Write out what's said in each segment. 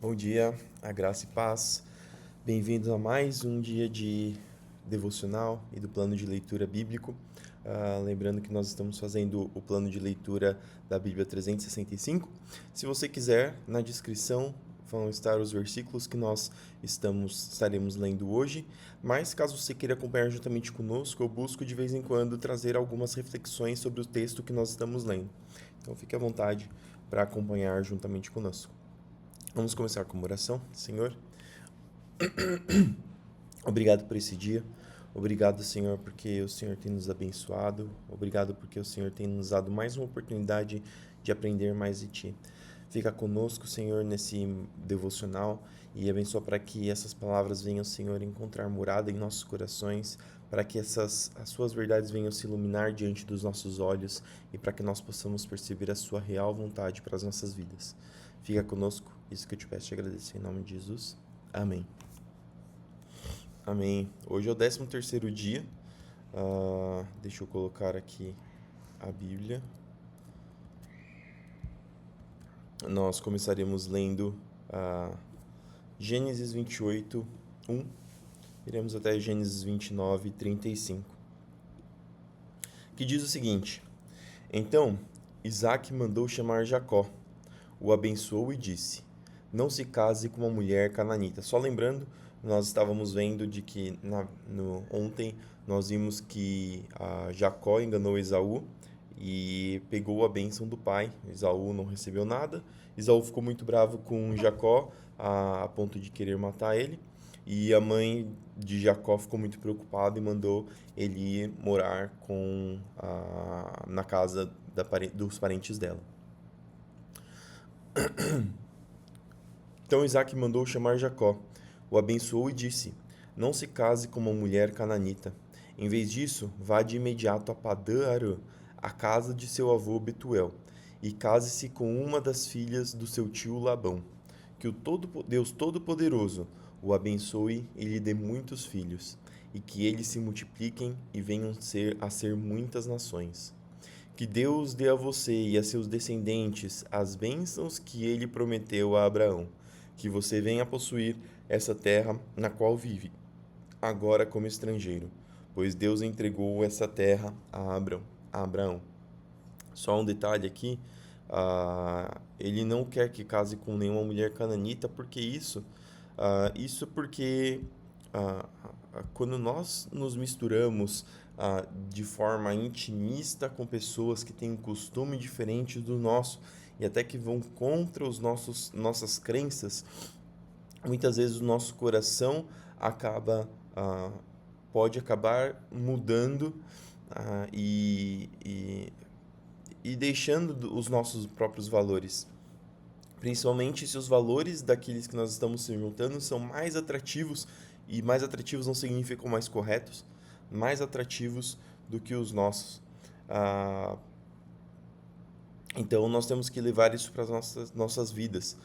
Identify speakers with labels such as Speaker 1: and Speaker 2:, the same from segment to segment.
Speaker 1: Bom dia, a graça e paz. Bem-vindos a mais um dia de devocional e do plano de leitura bíblico. Lembrando que nós estamos fazendo o plano de leitura da Bíblia 365. Se você quiser, na descrição vão estar os versículos que nós estaremos lendo hoje. Mas caso você queira acompanhar juntamente conosco, eu busco de vez em quando trazer algumas reflexões sobre o texto que nós estamos lendo. Então fique à vontade para acompanhar juntamente conosco. Vamos começar com uma oração. Senhor, obrigado por esse dia. Obrigado, Senhor, porque o Senhor tem nos abençoado. Obrigado porque o Senhor tem nos dado mais uma oportunidade de aprender mais de Ti. Fica conosco, Senhor, nesse devocional e abençoa para que essas palavras venham, Senhor, encontrar morada em nossos corações, para que as Suas verdades venham se iluminar diante dos nossos olhos e para que nós possamos perceber a Sua real vontade para as nossas vidas. Fica conosco, isso que eu te peço e agradeço em nome de Jesus. Amém. Amém. Hoje é o 13º dia. Deixa eu colocar aqui a Bíblia. Nós começaremos lendo Gênesis 28, 1. Iremos até Gênesis 29, 35. Que diz o seguinte: Então Isaque mandou chamar Jacó, o abençoou e disse: Não se case com uma mulher cananita. Só lembrando, nós estávamos vendo de que ontem nós vimos que Jacó enganou Esaú e pegou a bênção do pai. Esaú não recebeu nada. Esaú ficou muito bravo com Jacó a ponto de querer matar ele. E a mãe de Jacó ficou muito preocupada e mandou ele ir morar na casa dos parentes dela. Então Isaque mandou chamar Jacó, o abençoou e disse: Não se case com uma mulher cananita. Em vez disso, vá de imediato a Padã-Arã, a casa de seu avô Betuel, e case-se com uma das filhas do seu tio Labão. Que Deus Todo-Poderoso o abençoe e lhe dê muitos filhos, e que eles se multipliquem e venham a ser muitas nações. Que Deus dê a você e a seus descendentes as bênçãos que ele prometeu a Abraão, que você venha possuir essa terra na qual vive, agora como estrangeiro, pois Deus entregou essa terra a Abraão. Só um detalhe aqui, ele não quer que case com nenhuma mulher cananita, porque isso porque quando nós nos misturamos de forma intimista com pessoas que têm um costume diferente do nosso e até que vão contra nossas crenças, muitas vezes o nosso coração pode acabar mudando e deixando os nossos próprios valores. Principalmente se os valores daqueles que nós estamos se juntando são mais atrativos, e mais atrativos não significam mais corretos, mais atrativos do que os nossos. Então nós temos que levar isso para as nossas vidas.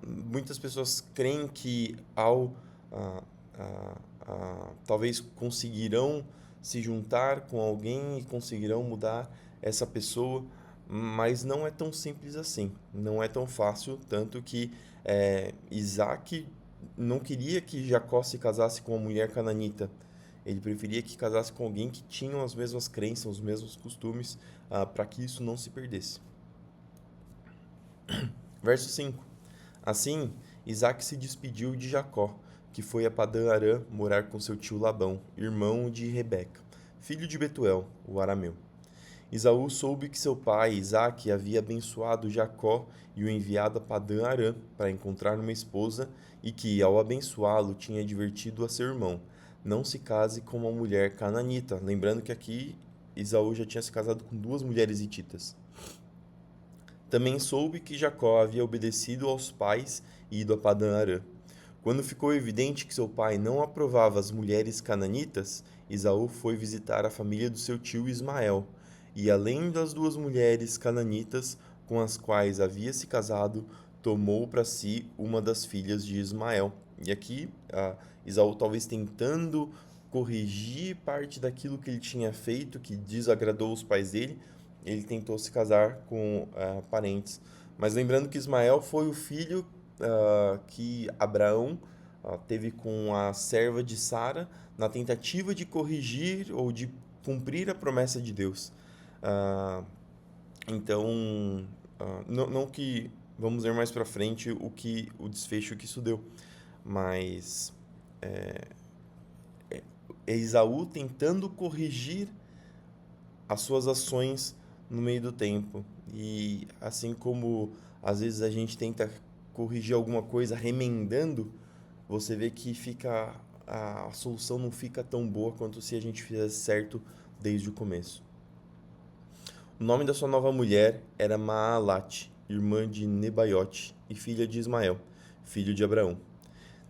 Speaker 1: Muitas pessoas creem que talvez conseguirão se juntar com alguém e conseguirão mudar essa pessoa, mas não é tão simples assim, não é tão fácil, tanto que Isaac não queria que Jacó se casasse com uma mulher cananita, ele preferia que casasse com alguém que tinha as mesmas crenças, os mesmos costumes, para que isso não se perdesse. Verso 5. Assim, Isaac se despediu de Jacó, que foi a Padã-Arã morar com seu tio Labão, irmão de Rebeca, filho de Betuel, o arameu. Esaú soube que seu pai, Isaque, havia abençoado Jacó e o enviado a Padã-Arã para encontrar uma esposa e que, ao abençoá-lo, tinha advertido a seu irmão: Não se case com uma mulher cananita. Lembrando que aqui Esaú já tinha se casado com 2 mulheres hititas. Também soube que Jacó havia obedecido aos pais e ido a Padã-Arã. Quando ficou evidente que seu pai não aprovava as mulheres cananitas, Esaú foi visitar a família do seu tio Ismael, e além das 2 mulheres cananitas com as quais havia se casado, tomou para si uma das filhas de Ismael. E aqui, Esaú talvez tentando corrigir parte daquilo que ele tinha feito, que desagradou os pais dele, ele tentou se casar com parentes. Mas lembrando que Ismael foi o filho que Abraão teve com a serva de Sara na tentativa de corrigir ou de cumprir a promessa de Deus. Ah, então, não que vamos ver mais para frente o desfecho que isso deu, mas é Esaú tentando corrigir as suas ações no meio do tempo. E assim como às vezes a gente tenta corrigir alguma coisa remendando, você vê que fica a solução não fica tão boa quanto se a gente fizesse certo desde o começo. O nome da sua nova mulher era Maalate, irmã de Nebaiote e filha de Ismael, filho de Abraão.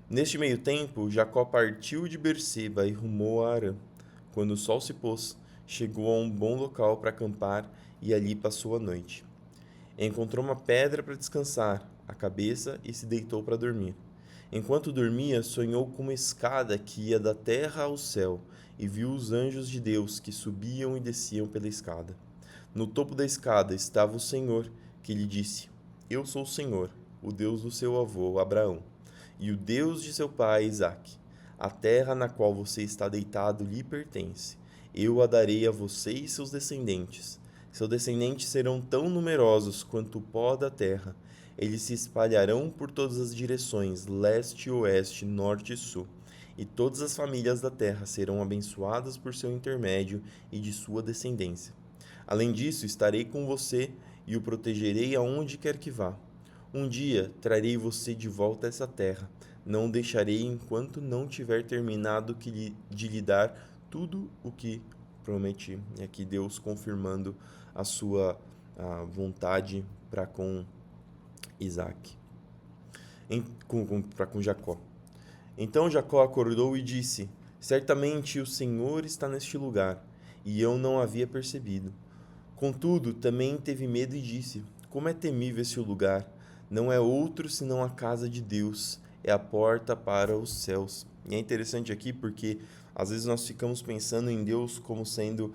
Speaker 1: Neste meio tempo, Jacó partiu de Berseba e rumou a Harã. Quando o sol se pôs, chegou a um bom local para acampar e ali passou a noite. Encontrou uma pedra para descansar a cabeça e se deitou para dormir. Enquanto dormia, sonhou com uma escada que ia da terra ao céu e viu os anjos de Deus que subiam e desciam pela escada. No topo da escada estava o Senhor, que lhe disse: Eu sou o Senhor, o Deus do seu avô Abraão, e o Deus de seu pai Isaque. A terra na qual você está deitado lhe pertence. Eu a darei a você e seus descendentes. Seus descendentes serão tão numerosos quanto o pó da terra. Eles se espalharão por todas as direções, leste, oeste, norte e sul. E todas as famílias da terra serão abençoadas por seu intermédio e de sua descendência. Além disso, estarei com você e o protegerei aonde quer que vá. Um dia trarei você de volta a essa terra. Não o deixarei enquanto não tiver terminado de lhe dar tudo o que prometi. E aqui Deus confirmando a sua vontade para com Isaac, para com Jacó. Então Jacó acordou e disse: Certamente o Senhor está neste lugar, e eu não havia percebido. Contudo, também teve medo e disse: Como é temível esse lugar! Não é outro senão a casa de Deus, é a porta para os céus. E é interessante aqui porque às vezes nós ficamos pensando em Deus como sendo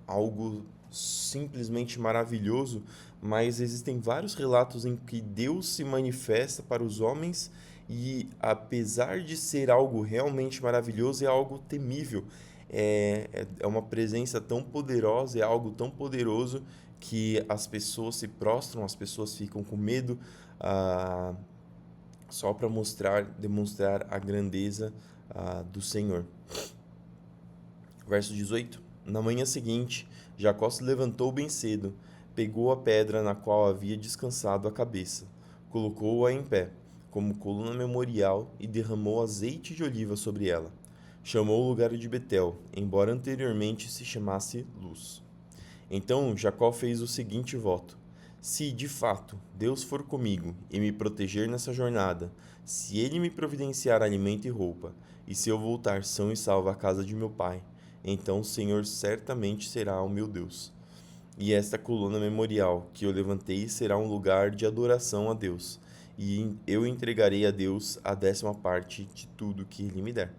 Speaker 1: algo simplesmente maravilhoso, mas existem vários relatos em que Deus se manifesta para os homens e, apesar de ser algo realmente maravilhoso, é algo temível. É uma presença tão poderosa, é algo tão poderoso que as pessoas se prostram, as pessoas ficam com medo, só para demonstrar a grandeza do Senhor. Verso 18. Na manhã seguinte, Jacó se levantou bem cedo, pegou a pedra na qual havia descansado a cabeça, colocou-a em pé, como coluna memorial, e derramou azeite de oliva sobre ela. Chamou o lugar de Betel, embora anteriormente se chamasse Luz. Então Jacó fez o seguinte voto: Se, de fato, Deus for comigo e me proteger nessa jornada, se ele me providenciar alimento e roupa, e se eu voltar são e salvo à casa de meu pai, então o Senhor certamente será o meu Deus. E esta coluna memorial que eu levantei será um lugar de adoração a Deus, e eu entregarei a Deus a 10ª parte de tudo que ele me der.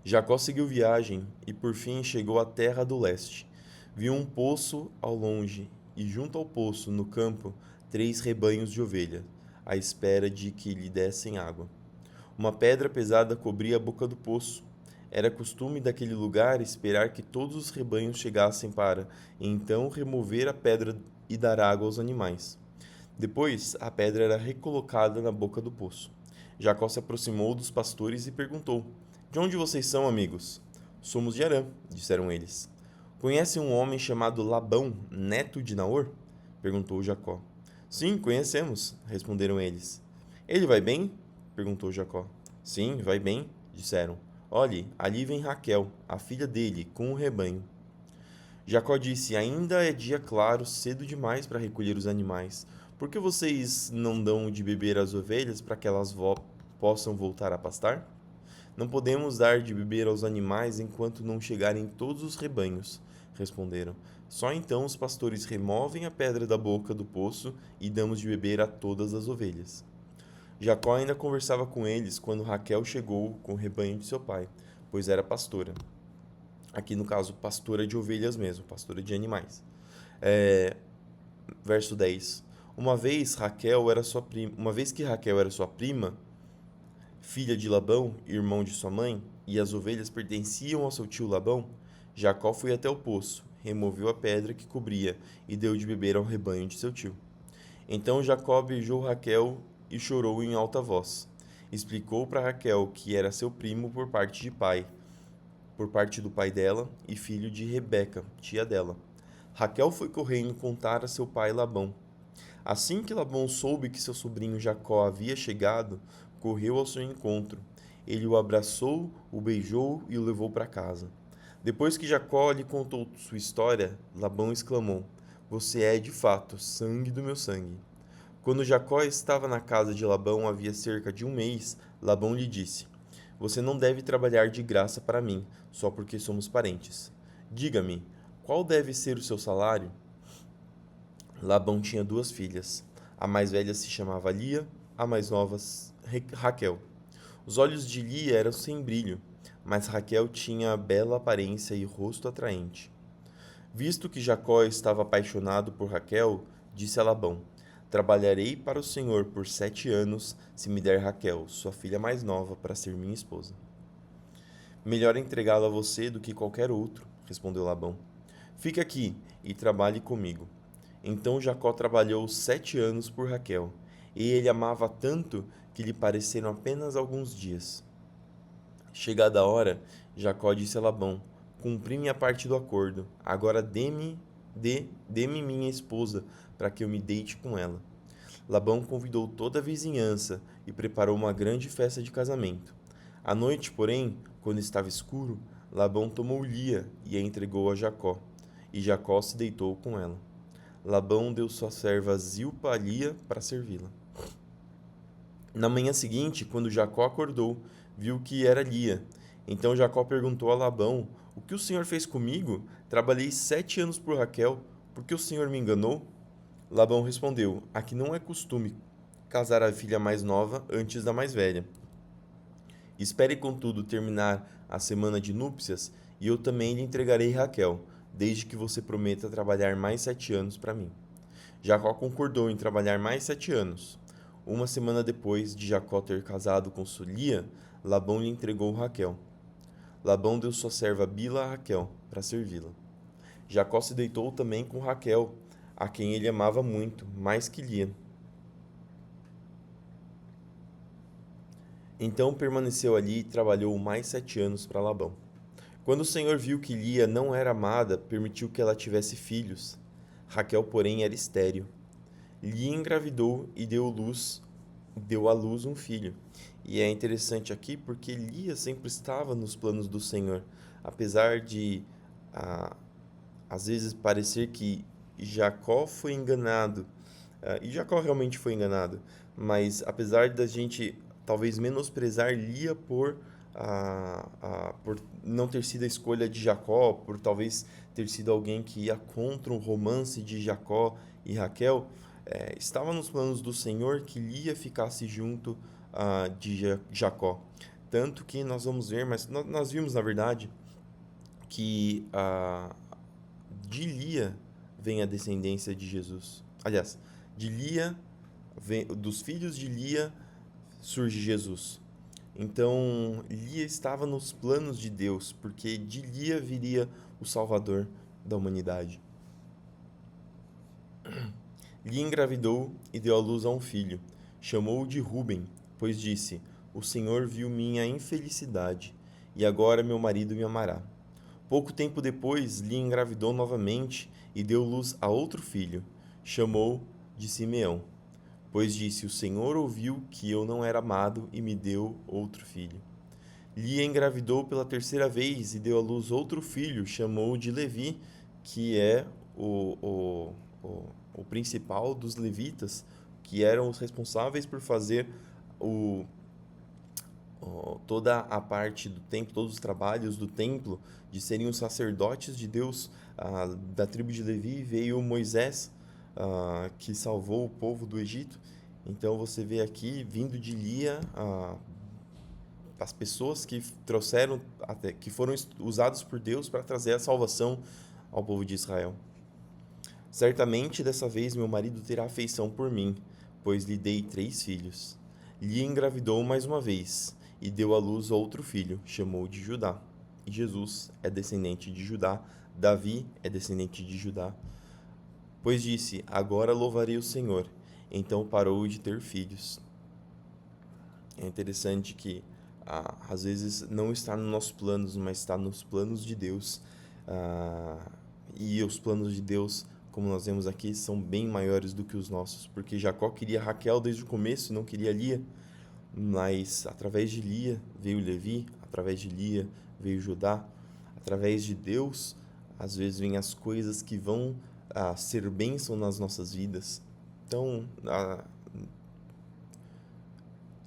Speaker 1: Jacó seguiu viagem e por fim chegou à terra do leste. Viu um poço ao longe e junto ao poço, no campo, 3 rebanhos de ovelhas, à espera de que lhe dessem água. Uma pedra pesada cobria a boca do poço. Era costume daquele lugar esperar que todos os rebanhos chegassem para, então, remover a pedra e dar água aos animais. Depois, a pedra era recolocada na boca do poço. Jacó se aproximou dos pastores e perguntou: De onde vocês são, amigos? Somos de Harã, disseram eles. Conhecem um homem chamado Labão, neto de Naor? Perguntou Jacó. Sim, conhecemos, responderam eles. Ele vai bem? Perguntou Jacó. Sim, vai bem, disseram. Olhe, ali vem Raquel, a filha dele, com o rebanho. Jacó disse: Ainda é dia claro, cedo demais para recolher os animais. Por que vocês não dão de beber às ovelhas para que elas possam voltar a pastar? Não podemos dar de beber aos animais enquanto não chegarem todos os rebanhos, responderam. Só então os pastores removem a pedra da boca do poço e damos de beber a todas as ovelhas. Jacó ainda conversava com eles quando Raquel chegou com o rebanho de seu pai, pois era pastora. Aqui no caso, pastora de ovelhas mesmo, pastora de animais. Verso 10. Uma vez que Raquel era sua prima, filha de Labão, irmão de sua mãe, e as ovelhas pertenciam ao seu tio Labão, Jacó foi até o poço, removeu a pedra que cobria e deu de beber ao rebanho de seu tio. Então Jacó beijou Raquel e chorou em alta voz. Explicou para Raquel que era seu primo por parte do pai dela e filho de Rebeca, tia dela. Raquel foi correndo contar a seu pai Labão. Assim que Labão soube que seu sobrinho Jacó havia chegado, correu ao seu encontro. Ele o abraçou, o beijou e o levou para casa. Depois que Jacó lhe contou sua história, Labão exclamou: Você é, de fato, sangue do meu sangue. Quando Jacó estava na casa de Labão havia cerca de um mês, Labão lhe disse: Você não deve trabalhar de graça para mim, só porque somos parentes. Diga-me, qual deve ser o seu salário? Labão tinha duas filhas. A mais velha se chamava Lia, a mais nova Raquel. Os olhos de Lia eram sem brilho, mas Raquel tinha bela aparência e rosto atraente. Visto que Jacó estava apaixonado por Raquel, disse a Labão: Trabalharei para o Senhor por 7 anos, se me der Raquel, sua filha mais nova, para ser minha esposa. Melhor entregá-la a você do que qualquer outro, respondeu Labão. Fique aqui e trabalhe comigo. Então Jacó trabalhou 7 anos por Raquel, e ele amava tanto que lhe pareceram apenas alguns dias. Chegada a hora, Jacó disse a Labão: Cumpri minha parte do acordo. Agora dê-me minha esposa, para que eu me deite com ela. Labão convidou toda a vizinhança e preparou uma grande festa de casamento. À noite, porém, quando estava escuro, Labão tomou Lia e a entregou a Jacó, e Jacó se deitou com ela. Labão deu sua serva Zilpa a Lia para servi-la. Na manhã seguinte, quando Jacó acordou, viu que era Lia. Então Jacó perguntou a Labão: O que o senhor fez comigo? Trabalhei 7 anos por Raquel. Por que o senhor me enganou? Labão respondeu: Aqui não é costume casar a filha mais nova antes da mais velha. Espere, contudo, terminar a semana de núpcias, e eu também lhe entregarei Raquel, desde que você prometa trabalhar mais 7 anos para mim. Jacó concordou em trabalhar mais 7 anos. Uma semana depois de Jacó ter casado com Lia, Labão lhe entregou Raquel. Labão deu sua serva Bila a Raquel, para servi-la. Jacó se deitou também com Raquel, a quem ele amava muito, mais que Lia. Então permaneceu ali e trabalhou mais 7 anos para Labão. Quando o Senhor viu que Lia não era amada, permitiu que ela tivesse filhos. Raquel, porém, era estéril. Lia engravidou e deu à luz um filho. E é interessante aqui porque Lia sempre estava nos planos do Senhor. Apesar de, às vezes, parecer que Jacó foi enganado, e Jacó realmente foi enganado, mas apesar da gente talvez menosprezar Lia por não ter sido a escolha de Jacó, por talvez ter sido alguém que ia contra o romance de Jacó e Raquel, estava nos planos do Senhor que Lia ficasse junto de Jacó. Tanto que nós vamos ver, mas nós vimos na verdade que de Lia vem a descendência de Jesus. Aliás, de Lia, dos filhos de Lia surge Jesus. Então, Lia estava nos planos de Deus, porque de Lia viria o Salvador da humanidade. Lia engravidou e deu à luz a um filho. Chamou-o de Ruben, pois disse: O Senhor viu minha infelicidade, e agora meu marido me amará. Pouco tempo depois, Lia engravidou novamente e deu luz a outro filho. Chamou de Simeão, pois disse: O Senhor ouviu que eu não era amado e me deu outro filho. Lia engravidou pela terceira vez e deu à luz outro filho, chamou de Levi, que é o principal dos levitas, que eram os responsáveis por fazer toda a parte do templo, todos os trabalhos do templo, de serem os sacerdotes de Deus. Da tribo de Levi veio Moisés, que salvou o povo do Egito. Então você vê aqui, vindo de Lia, as pessoas que trouxeram, que foram usados por Deus para trazer a salvação ao povo de Israel. Certamente dessa vez meu marido terá afeição por mim, pois lhe dei 3 filhos. Lia engravidou mais uma vez e deu à luz outro filho, chamou de Judá. E Jesus é descendente de Judá, Davi é descendente de Judá. Pois disse: Agora louvarei o Senhor. Então parou de ter filhos. É interessante que às vezes não está nos nossos planos, mas está nos planos de Deus. Ah, e os planos de Deus, como nós vemos aqui, são bem maiores do que os nossos, porque Jacó queria Raquel desde o começo e não queria Lia, mas através de Lia veio Levi, através de Lia veio Judá, através de Deus, às vezes vêm as coisas que vão ser bênção nas nossas vidas. Então,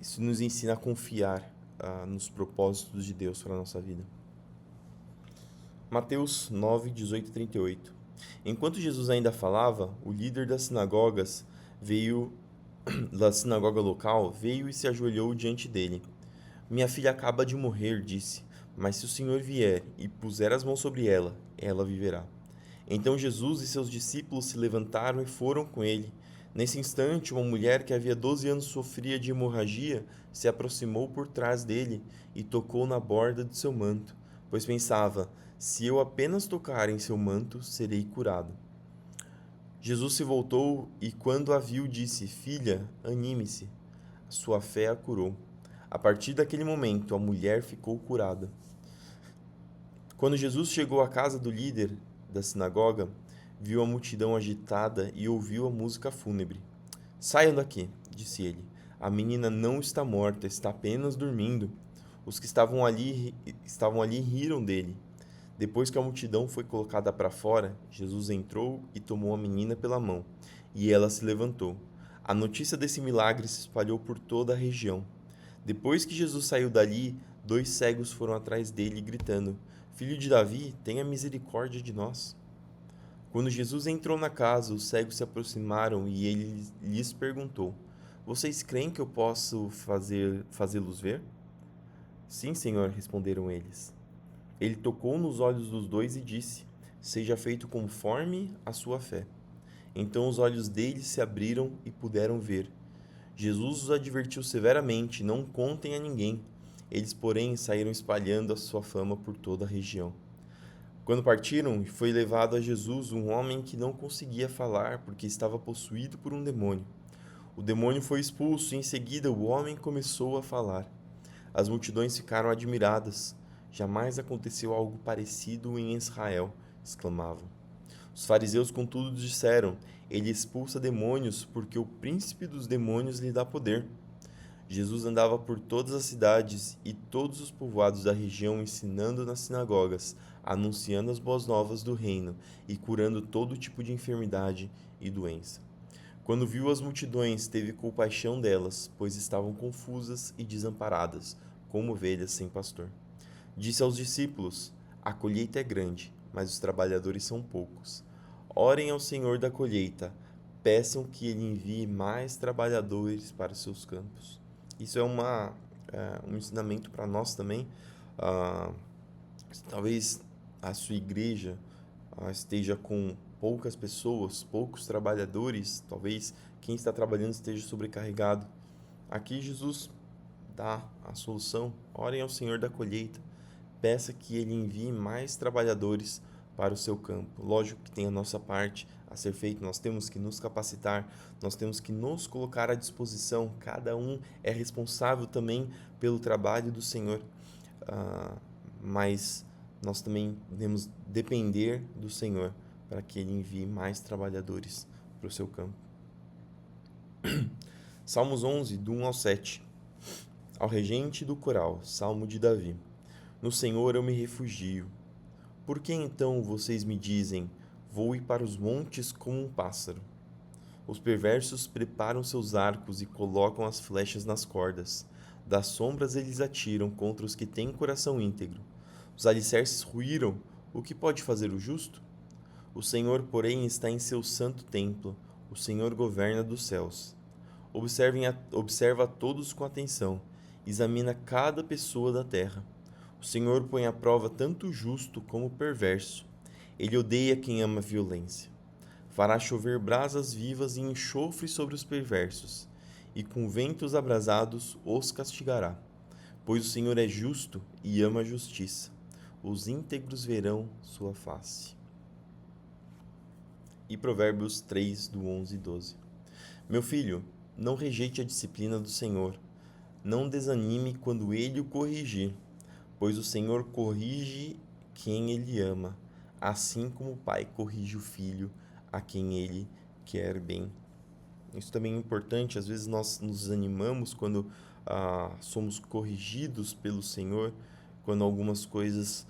Speaker 1: isso nos ensina a confiar nos propósitos de Deus para a nossa vida. Mateus 9, 18 e 38. Enquanto Jesus ainda falava, o líder das sinagogas da sinagoga local, veio e se ajoelhou diante dele. Minha filha acaba de morrer, disse, mas se o Senhor vier e puser as mãos sobre ela, ela viverá. Então Jesus e seus discípulos se levantaram e foram com ele. Nesse instante, uma mulher que havia 12 anos sofria de hemorragia se aproximou por trás dele e tocou na borda de seu manto, pois pensava: se eu apenas tocar em seu manto, serei curado. Jesus se voltou e, quando a viu, disse: Filha, anime-se, a sua fé a curou. A partir daquele momento, a mulher ficou curada. Quando Jesus chegou à casa do líder da sinagoga, viu a multidão agitada e ouviu a música fúnebre. Saiam daqui, disse ele. A menina não está morta, está apenas dormindo. Os que estavam ali riram dele. Depois que a multidão foi colocada para fora, Jesus entrou e tomou a menina pela mão, e ela se levantou. A notícia desse milagre se espalhou por toda a região. Depois que Jesus saiu dali, 2 cegos foram atrás dele, gritando: Filho de Davi, tenha misericórdia de nós. Quando Jesus entrou na casa, os cegos se aproximaram e ele lhes perguntou: Vocês creem que eu posso fazê-los ver? Sim, Senhor, responderam eles. Ele tocou nos olhos dos dois e disse: Seja feito conforme a sua fé. Então os olhos deles se abriram e puderam ver. Jesus os advertiu severamente: Não contem a ninguém. Eles, porém, saíram espalhando a sua fama por toda a região. Quando partiram, foi levado a Jesus um homem que não conseguia falar porque estava possuído por um demônio. O demônio foi expulso e em seguida o homem começou a falar. As multidões ficaram admiradas. Jamais aconteceu algo parecido em Israel, exclamavam. Os fariseus, contudo, disseram: Ele expulsa demônios porque o príncipe dos demônios lhe dá poder. Jesus andava por todas as cidades e todos os povoados da região, ensinando nas sinagogas, anunciando as boas novas do reino e curando todo tipo de enfermidade e doença. Quando viu as multidões, teve compaixão delas, pois estavam confusas e desamparadas, como ovelhas sem pastor. Disse aos discípulos: A colheita é grande, mas os trabalhadores são poucos. Orem ao Senhor da colheita, peçam que ele envie mais trabalhadores para os seus campos. Isso é um ensinamento para nós também. Ah, Talvez a sua igreja esteja com poucas pessoas, poucos trabalhadores, talvez quem está trabalhando esteja sobrecarregado. Aqui Jesus dá a solução. Orem ao Senhor da colheita, peça que ele envie mais trabalhadores para o seu campo. Lógico que tem a nossa parte a ser feita, nós temos que nos capacitar, nós temos que nos colocar à disposição. Cada um é responsável também pelo trabalho do Senhor, mas nós também devemos depender do Senhor para que ele envie mais trabalhadores para o seu campo. Salmos 11, do 1 ao 7. Ao regente do coral, Salmo de Davi. No Senhor eu me refugio. Por que então vocês me dizem: voe para os montes como um pássaro? Os perversos preparam seus arcos e colocam as flechas nas cordas. Das sombras eles atiram contra os que têm coração íntegro. Os alicerces ruíram. O que pode fazer o justo? O Senhor, porém, está em seu santo templo. O Senhor governa dos céus. Observa a todos com atenção. Examina cada pessoa da terra. O Senhor põe à prova tanto o justo como o perverso. Ele odeia quem ama a violência. Fará chover brasas vivas e enxofre sobre os perversos, e com ventos abrasados os castigará. Pois o Senhor é justo e ama a justiça. Os íntegros verão sua face. E Provérbios 3, do 11 e 12. Meu filho, não rejeite a disciplina do Senhor. Não desanime quando ele o corrigir, pois o Senhor corrige quem ele ama, assim como o pai corrige o filho a quem ele quer bem. Isso também é importante, às vezes nós nos desanimamos quando somos corrigidos pelo Senhor, quando algumas coisas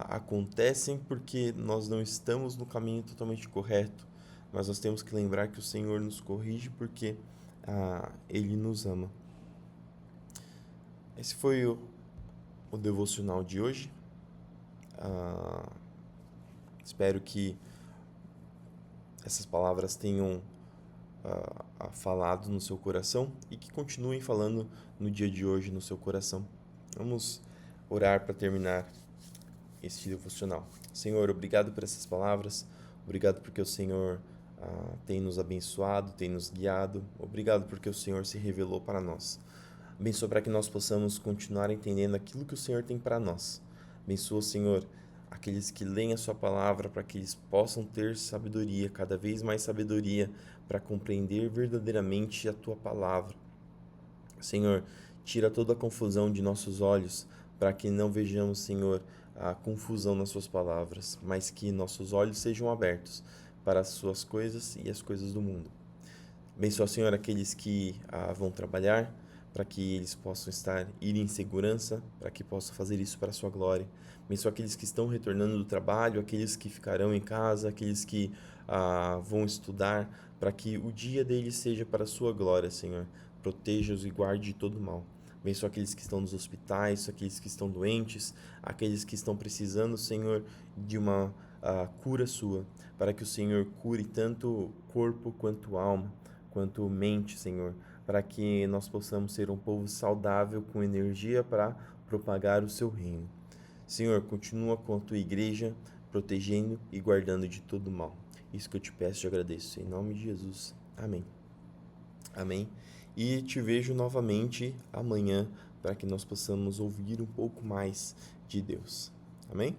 Speaker 1: acontecem porque nós não estamos no caminho totalmente correto, mas nós temos que lembrar que o Senhor nos corrige porque Ele nos ama. Esse foi o devocional de hoje. Espero que essas palavras tenham falado no seu coração e que continuem falando no dia de hoje no seu coração. Vamos orar para terminar este devocional. Senhor, obrigado por essas palavras, obrigado porque o Senhor tem nos abençoado, tem nos guiado, obrigado porque o Senhor se revelou para nós. Abençoa para que nós possamos continuar entendendo aquilo que o Senhor tem para nós. Abençoa, Senhor, aqueles que leem a sua palavra para que eles possam ter sabedoria, cada vez mais sabedoria, para compreender verdadeiramente a tua palavra. Senhor, tira toda a confusão de nossos olhos, para que não vejamos, Senhor, a confusão nas suas palavras, mas que nossos olhos sejam abertos para as suas coisas e as coisas do mundo. Abençoa, Senhor, aqueles que vão trabalhar, para que eles possam ir em segurança, para que possam fazer isso para a sua glória. Abençoa aqueles que estão retornando do trabalho, aqueles que ficarão em casa, aqueles que vão estudar, para que o dia deles seja para a sua glória, Senhor. Proteja-os e guarde de todo mal. Abençoa aqueles que estão nos hospitais, aqueles que estão doentes, aqueles que estão precisando, Senhor, de uma cura sua, para que o Senhor cure tanto corpo quanto alma, quanto mente, Senhor, para que nós possamos ser um povo saudável, com energia para propagar o seu reino. Senhor, continua com a tua igreja, protegendo e guardando de todo mal. Isso que eu te peço e agradeço. Em nome de Jesus. Amém. Amém. E te vejo novamente amanhã para que nós possamos ouvir um pouco mais de Deus. Amém?